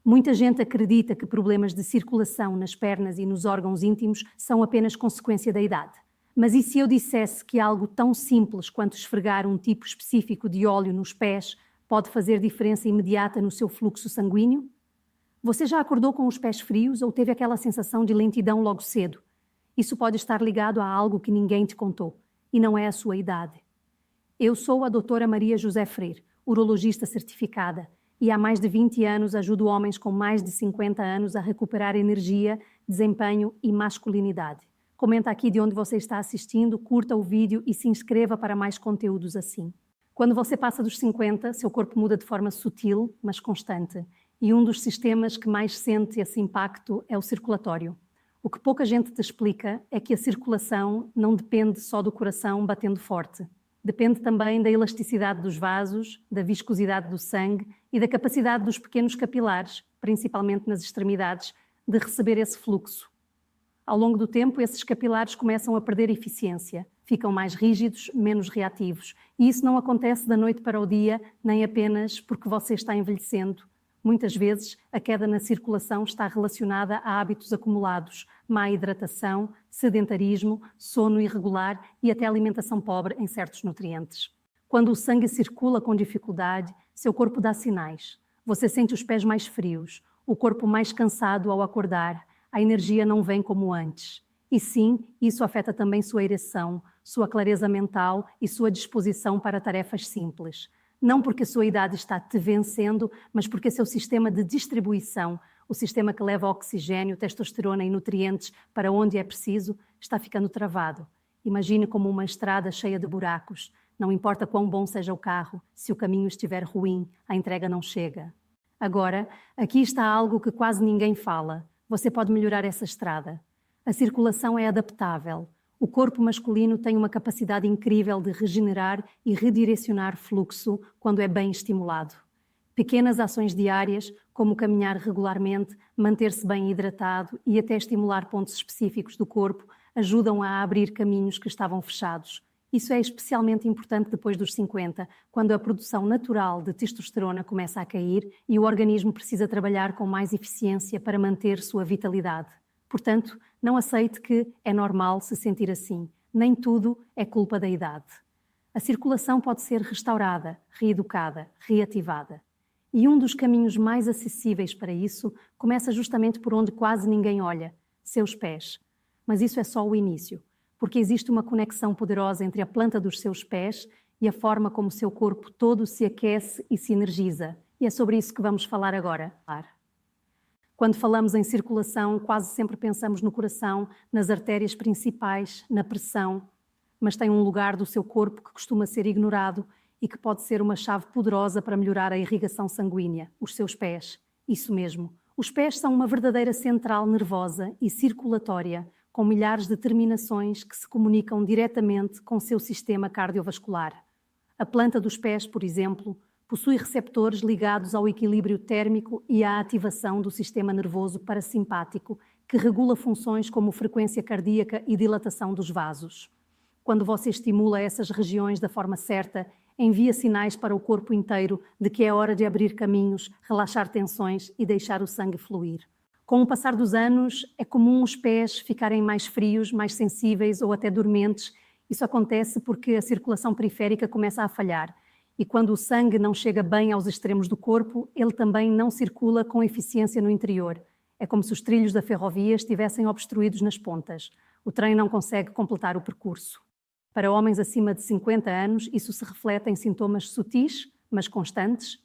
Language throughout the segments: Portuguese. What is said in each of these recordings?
Muita gente acredita que problemas de circulação nas pernas e nos órgãos íntimos são apenas consequência da idade. Mas e se eu dissesse que algo tão simples quanto esfregar um tipo específico de óleo nos pés pode fazer diferença imediata no seu fluxo sanguíneo? Você já acordou com os pés frios ou teve aquela sensação de lentidão logo cedo? Isso pode estar ligado a algo que ninguém te contou, e não é a sua idade. Eu sou a doutora Maria José Freire, urologista certificada, e há mais de 20 anos ajudo homens com mais de 50 anos a recuperar energia, desempenho e masculinidade. Comenta aqui de onde você está assistindo, curta o vídeo e se inscreva para mais conteúdos assim. Quando você passa dos 50, seu corpo muda de forma sutil, mas constante, e um dos sistemas que mais sente esse impacto é o circulatório. O que pouca gente te explica é que a circulação não depende só do coração batendo forte. Depende também da elasticidade dos vasos, da viscosidade do sangue e da capacidade dos pequenos capilares, principalmente nas extremidades, de receber esse fluxo. Ao longo do tempo, esses capilares começam a perder eficiência, ficam mais rígidos, menos reativos. E isso não acontece da noite para o dia, nem apenas porque você está envelhecendo. Muitas vezes, a queda na circulação está relacionada a hábitos acumulados, má hidratação, sedentarismo, sono irregular e até alimentação pobre em certos nutrientes. Quando o sangue circula com dificuldade, seu corpo dá sinais. Você sente os pés mais frios, o corpo mais cansado ao acordar, a energia não vem como antes. E sim, isso afeta também sua ereção, sua clareza mental e sua disposição para tarefas simples. Não porque a sua idade está te vencendo, mas porque seu sistema de distribuição, o sistema que leva oxigênio, testosterona e nutrientes para onde é preciso, está ficando travado. Imagine como uma estrada cheia de buracos. Não importa quão bom seja o carro, se o caminho estiver ruim, a entrega não chega. Agora, aqui está algo que quase ninguém fala. Você pode melhorar essa estrada. A circulação é adaptável. O corpo masculino tem uma capacidade incrível de regenerar e redirecionar fluxo quando é bem estimulado. Pequenas ações diárias, como caminhar regularmente, manter-se bem hidratado e até estimular pontos específicos do corpo, ajudam a abrir caminhos que estavam fechados. Isso é especialmente importante depois dos 50, quando a produção natural de testosterona começa a cair e o organismo precisa trabalhar com mais eficiência para manter sua vitalidade. Portanto, não aceite que é normal se sentir assim. Nem tudo é culpa da idade. A circulação pode ser restaurada, reeducada, reativada. E um dos caminhos mais acessíveis para isso começa justamente por onde quase ninguém olha, seus pés. Mas isso é só o início, porque existe uma conexão poderosa entre a planta dos seus pés e a forma como seu corpo todo se aquece e se energiza. E é sobre isso que vamos falar agora. Quando falamos em circulação, quase sempre pensamos no coração, nas artérias principais, na pressão, mas tem um lugar do seu corpo que costuma ser ignorado e que pode ser uma chave poderosa para melhorar a irrigação sanguínea, os seus pés. Isso mesmo. Os pés são uma verdadeira central nervosa e circulatória, com milhares de terminações que se comunicam diretamente com seu sistema cardiovascular. A planta dos pés, por exemplo, possui receptores ligados ao equilíbrio térmico e à ativação do sistema nervoso parasimpático, que regula funções como frequência cardíaca e dilatação dos vasos. Quando você estimula essas regiões da forma certa, envia sinais para o corpo inteiro de que é hora de abrir caminhos, relaxar tensões e deixar o sangue fluir. Com o passar dos anos, é comum os pés ficarem mais frios, mais sensíveis ou até dormentes. Isso acontece porque a circulação periférica começa a falhar. E quando o sangue não chega bem aos extremos do corpo, ele também não circula com eficiência no interior. É como se os trilhos da ferrovia estivessem obstruídos nas pontas. O trem não consegue completar o percurso. Para homens acima de 50 anos, isso se reflete em sintomas sutis, mas constantes: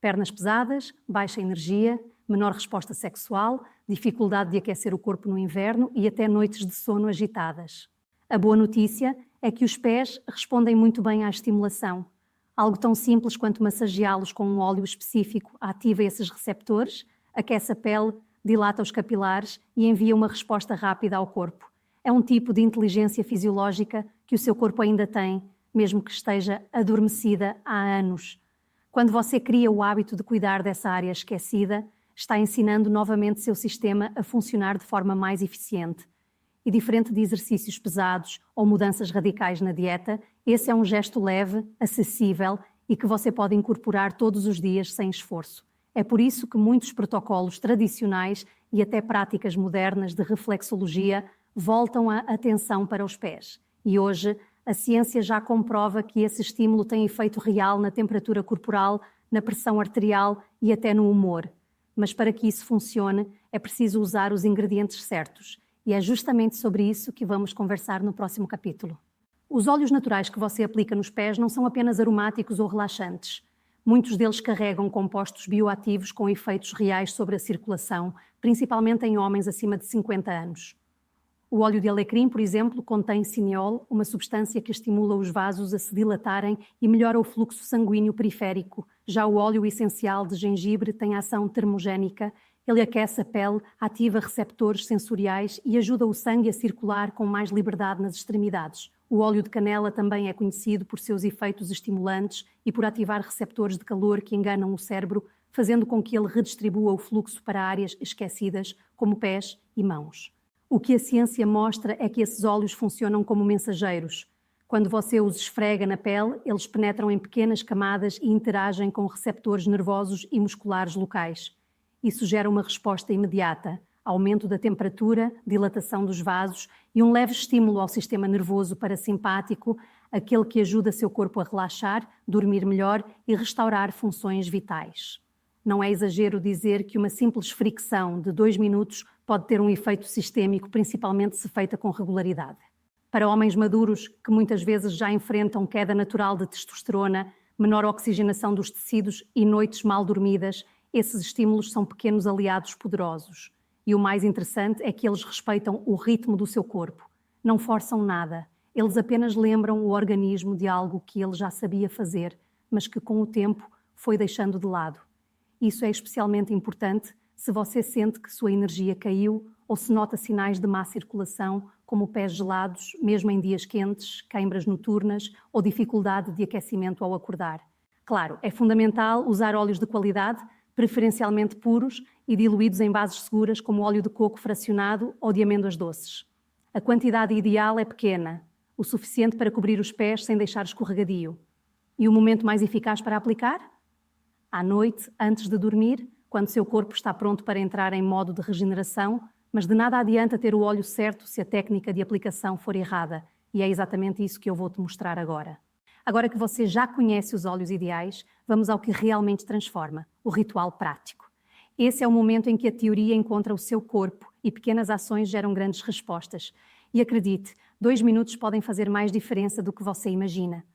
pernas pesadas, baixa energia, menor resposta sexual, dificuldade de aquecer o corpo no inverno e até noites de sono agitadas. A boa notícia é que os pés respondem muito bem à estimulação. Algo tão simples quanto massageá-los com um óleo específico ativa esses receptores, aquece a pele, dilata os capilares e envia uma resposta rápida ao corpo. É um tipo de inteligência fisiológica que o seu corpo ainda tem, mesmo que esteja adormecida há anos. Quando você cria o hábito de cuidar dessa área esquecida, está ensinando novamente seu sistema a funcionar de forma mais eficiente. E diferente de exercícios pesados ou mudanças radicais na dieta, esse é um gesto leve, acessível e que você pode incorporar todos os dias sem esforço. É por isso que muitos protocolos tradicionais e até práticas modernas de reflexologia voltam a atenção para os pés. E hoje, a ciência já comprova que esse estímulo tem efeito real na temperatura corporal, na pressão arterial e até no humor. Mas para que isso funcione, é preciso usar os ingredientes certos. E é justamente sobre isso que vamos conversar no próximo capítulo. Os óleos naturais que você aplica nos pés não são apenas aromáticos ou relaxantes. Muitos deles carregam compostos bioativos com efeitos reais sobre a circulação, principalmente em homens acima de 50 anos. O óleo de alecrim, por exemplo, contém cineol, uma substância que estimula os vasos a se dilatarem e melhora o fluxo sanguíneo periférico. Já o óleo essencial de gengibre tem ação termogénica. Ele aquece a pele, ativa receptores sensoriais e ajuda o sangue a circular com mais liberdade nas extremidades. O óleo de canela também é conhecido por seus efeitos estimulantes e por ativar receptores de calor que enganam o cérebro, fazendo com que ele redistribua o fluxo para áreas esquecidas, como pés e mãos. O que a ciência mostra é que esses óleos funcionam como mensageiros. Quando você os esfrega na pele, eles penetram em pequenas camadas e interagem com receptores nervosos e musculares locais. Isso gera uma resposta imediata, aumento da temperatura, dilatação dos vasos e um leve estímulo ao sistema nervoso parasimpático, aquele que ajuda seu corpo a relaxar, dormir melhor e restaurar funções vitais. Não é exagero dizer que uma simples fricção de 2 minutos pode ter um efeito sistêmico, principalmente se feita com regularidade. Para homens maduros, que muitas vezes já enfrentam queda natural de testosterona, menor oxigenação dos tecidos e noites mal dormidas, esses estímulos são pequenos aliados poderosos. E o mais interessante é que eles respeitam o ritmo do seu corpo. Não forçam nada. Eles apenas lembram o organismo de algo que ele já sabia fazer, mas que com o tempo foi deixando de lado. Isso é especialmente importante se você sente que sua energia caiu ou se nota sinais de má circulação, como pés gelados, mesmo em dias quentes, queimbras noturnas ou dificuldade de aquecimento ao acordar. Claro, é fundamental usar óleos de qualidade, preferencialmente puros e diluídos em bases seguras como óleo de coco fracionado ou de amêndoas doces. A quantidade ideal é pequena, o suficiente para cobrir os pés sem deixar escorregadio. E o momento mais eficaz para aplicar? À noite, antes de dormir, quando seu corpo está pronto para entrar em modo de regeneração, mas de nada adianta ter o óleo certo se a técnica de aplicação for errada, e é exatamente isso que eu vou te mostrar agora. Agora que você já conhece os óleos ideais, vamos ao que realmente transforma, o ritual prático. Esse é o momento em que a teoria encontra o seu corpo e pequenas ações geram grandes respostas. E acredite, 2 minutos podem fazer mais diferença do que você imagina.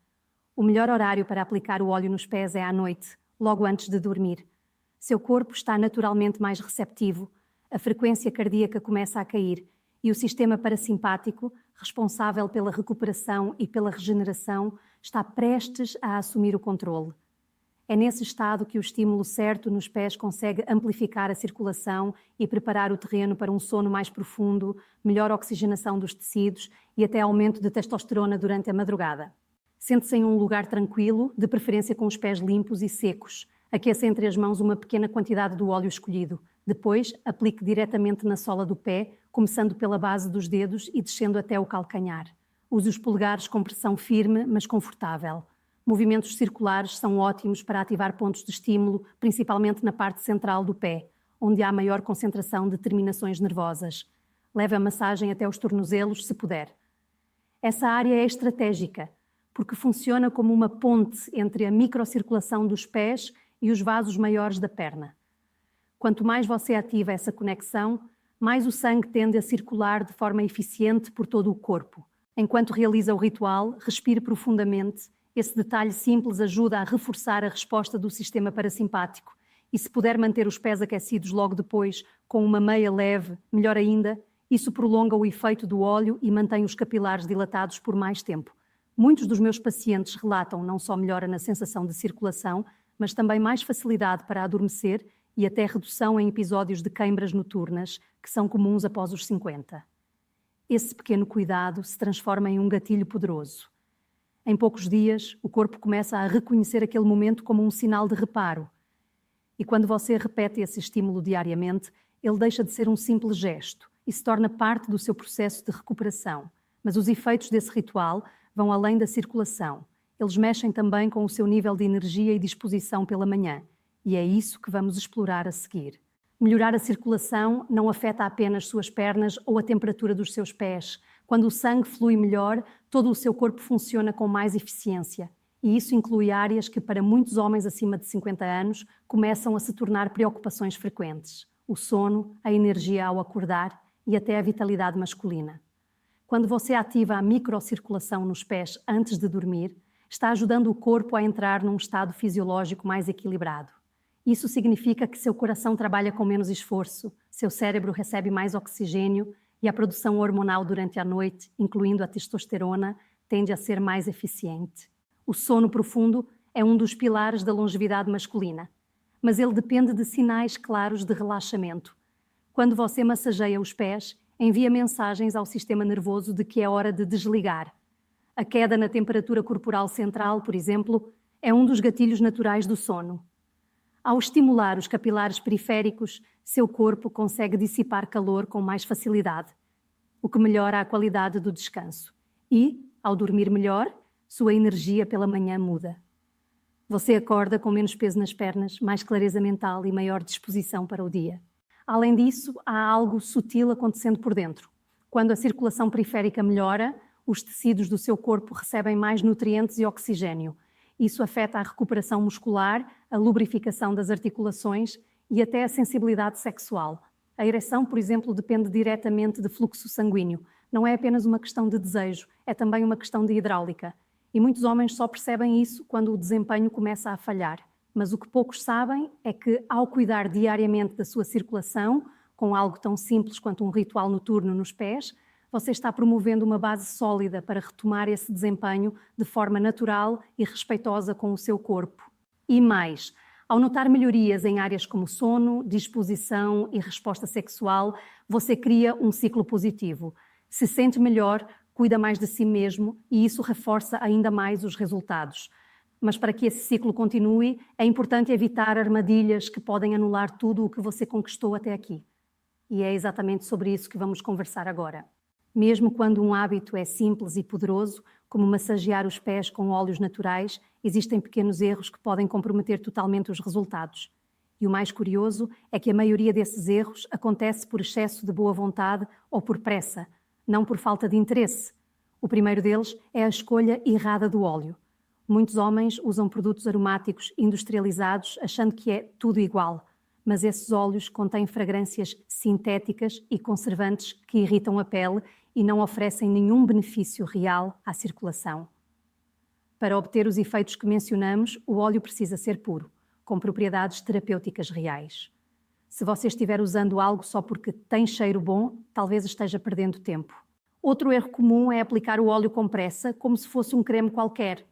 O melhor horário para aplicar o óleo nos pés é à noite, logo antes de dormir. Seu corpo está naturalmente mais receptivo, a frequência cardíaca começa a cair e o sistema parasimpático, responsável pela recuperação e pela regeneração, está prestes a assumir o controle. É nesse estado que o estímulo certo nos pés consegue amplificar a circulação e preparar o terreno para um sono mais profundo, melhor oxigenação dos tecidos e até aumento de testosterona durante a madrugada. Sente-se em um lugar tranquilo, de preferência com os pés limpos e secos. Aqueça entre as mãos uma pequena quantidade do óleo escolhido. Depois, aplique diretamente na sola do pé, começando pela base dos dedos e descendo até o calcanhar. Use os polegares com pressão firme, mas confortável. Movimentos circulares são ótimos para ativar pontos de estímulo, principalmente na parte central do pé, onde há maior concentração de terminações nervosas. Leve a massagem até os tornozelos, se puder. Essa área é estratégica, porque funciona como uma ponte entre a microcirculação dos pés e os vasos maiores da perna. Quanto mais você ativa essa conexão, mais o sangue tende a circular de forma eficiente por todo o corpo. Enquanto realiza o ritual, respire profundamente. Esse detalhe simples ajuda a reforçar a resposta do sistema parasimpático. E se puder manter os pés aquecidos logo depois, com uma meia leve, melhor ainda, isso prolonga o efeito do óleo e mantém os capilares dilatados por mais tempo. Muitos dos meus pacientes relatam não só melhora na sensação de circulação, mas também mais facilidade para adormecer e até redução em episódios de queimbras noturnas, que são comuns após os 50. Esse pequeno cuidado se transforma em um gatilho poderoso. Em poucos dias, o corpo começa a reconhecer aquele momento como um sinal de reparo. E quando você repete esse estímulo diariamente, ele deixa de ser um simples gesto e se torna parte do seu processo de recuperação. Mas os efeitos desse ritual vão além da circulação. Eles mexem também com o seu nível de energia e disposição pela manhã. E é isso que vamos explorar a seguir. Melhorar a circulação não afeta apenas suas pernas ou a temperatura dos seus pés. Quando o sangue flui melhor, todo o seu corpo funciona com mais eficiência. E isso inclui áreas que, para muitos homens acima de 50 anos, começam a se tornar preocupações frequentes: o sono, a energia ao acordar e até a vitalidade masculina. Quando você ativa a microcirculação nos pés antes de dormir, está ajudando o corpo a entrar num estado fisiológico mais equilibrado. Isso significa que seu coração trabalha com menos esforço, seu cérebro recebe mais oxigênio e a produção hormonal durante a noite, incluindo a testosterona, tende a ser mais eficiente. O sono profundo é um dos pilares da longevidade masculina, mas ele depende de sinais claros de relaxamento. Quando você massageia os pés, envia mensagens ao sistema nervoso de que é hora de desligar. A queda na temperatura corporal central, por exemplo, é um dos gatilhos naturais do sono. Ao estimular os capilares periféricos, seu corpo consegue dissipar calor com mais facilidade, o que melhora a qualidade do descanso. E, ao dormir melhor, sua energia pela manhã muda. Você acorda com menos peso nas pernas, mais clareza mental e maior disposição para o dia. Além disso, há algo sutil acontecendo por dentro. Quando a circulação periférica melhora, os tecidos do seu corpo recebem mais nutrientes e oxigênio. Isso afeta a recuperação muscular, a lubrificação das articulações e até a sensibilidade sexual. A ereção, por exemplo, depende diretamente de fluxo sanguíneo. Não é apenas uma questão de desejo, é também uma questão de hidráulica. E muitos homens só percebem isso quando o desempenho começa a falhar. Mas o que poucos sabem é que, ao cuidar diariamente da sua circulação, com algo tão simples quanto um ritual noturno nos pés, você está promovendo uma base sólida para retomar esse desempenho de forma natural e respeitosa com o seu corpo. E mais, ao notar melhorias em áreas como sono, disposição e resposta sexual, você cria um ciclo positivo. Se sente melhor, cuida mais de si mesmo e isso reforça ainda mais os resultados. Mas para que esse ciclo continue, é importante evitar armadilhas que podem anular tudo o que você conquistou até aqui. E é exatamente sobre isso que vamos conversar agora. Mesmo quando um hábito é simples e poderoso, como massagear os pés com óleos naturais, existem pequenos erros que podem comprometer totalmente os resultados. E o mais curioso é que a maioria desses erros acontece por excesso de boa vontade ou por pressa, não por falta de interesse. O primeiro deles é a escolha errada do óleo. Muitos homens usam produtos aromáticos industrializados achando que é tudo igual, mas esses óleos contêm fragrâncias sintéticas e conservantes que irritam a pele e não oferecem nenhum benefício real à circulação. Para obter os efeitos que mencionamos, o óleo precisa ser puro, com propriedades terapêuticas reais. Se você estiver usando algo só porque tem cheiro bom, talvez esteja perdendo tempo. Outro erro comum é aplicar o óleo com pressa, como se fosse um creme qualquer.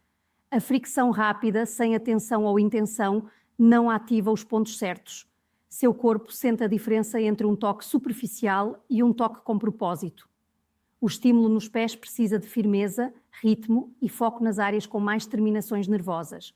A fricção rápida, sem atenção ou intenção, não ativa os pontos certos. Seu corpo sente a diferença entre um toque superficial e um toque com propósito. O estímulo nos pés precisa de firmeza, ritmo e foco nas áreas com mais terminações nervosas.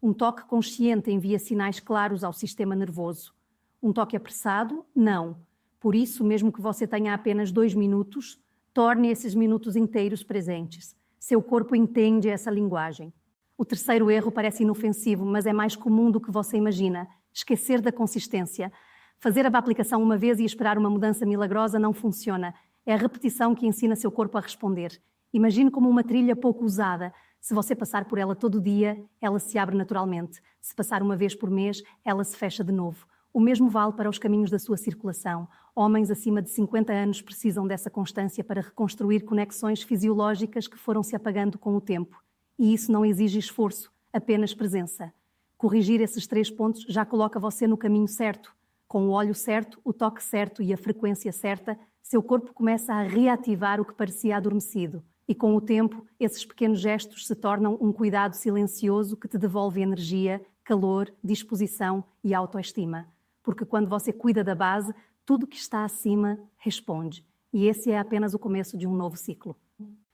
Um toque consciente envia sinais claros ao sistema nervoso. Um toque apressado? Não. Por isso, mesmo que você tenha apenas 2 minutos, torne esses minutos inteiros presentes. Seu corpo entende essa linguagem. O terceiro erro parece inofensivo, mas é mais comum do que você imagina. Esquecer da consistência. Fazer a aplicação uma vez e esperar uma mudança milagrosa não funciona. É a repetição que ensina seu corpo a responder. Imagine como uma trilha pouco usada. Se você passar por ela todo dia, ela se abre naturalmente. Se passar uma vez por mês, ela se fecha de novo. O mesmo vale para os caminhos da sua circulação. Homens acima de 50 anos precisam dessa constância para reconstruir conexões fisiológicas que foram se apagando com o tempo. E isso não exige esforço, apenas presença. Corrigir esses 3 pontos já coloca você no caminho certo. Com o óleo certo, o toque certo e a frequência certa, seu corpo começa a reativar o que parecia adormecido. E com o tempo, esses pequenos gestos se tornam um cuidado silencioso que te devolve energia, calor, disposição e autoestima. Porque quando você cuida da base, tudo que está acima responde. E esse é apenas o começo de um novo ciclo.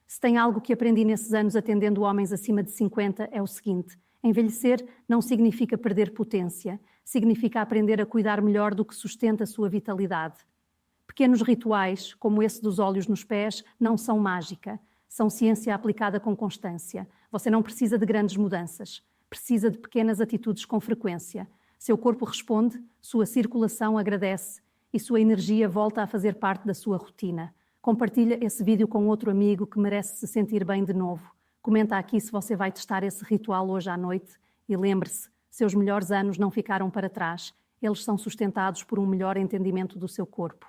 Se tem algo que aprendi nesses anos atendendo homens acima de 50, é o seguinte: envelhecer não significa perder potência, significa aprender a cuidar melhor do que sustenta a sua vitalidade. Pequenos rituais, como esse dos óleos nos pés, não são mágica, são ciência aplicada com constância. Você não precisa de grandes mudanças, precisa de pequenas atitudes com frequência. Seu corpo responde, sua circulação agradece e sua energia volta a fazer parte da sua rotina. Compartilha esse vídeo com outro amigo que merece se sentir bem de novo. Comenta aqui se você vai testar esse ritual hoje à noite e lembre-se, seus melhores anos não ficaram para trás. Eles são sustentados por um melhor entendimento do seu corpo.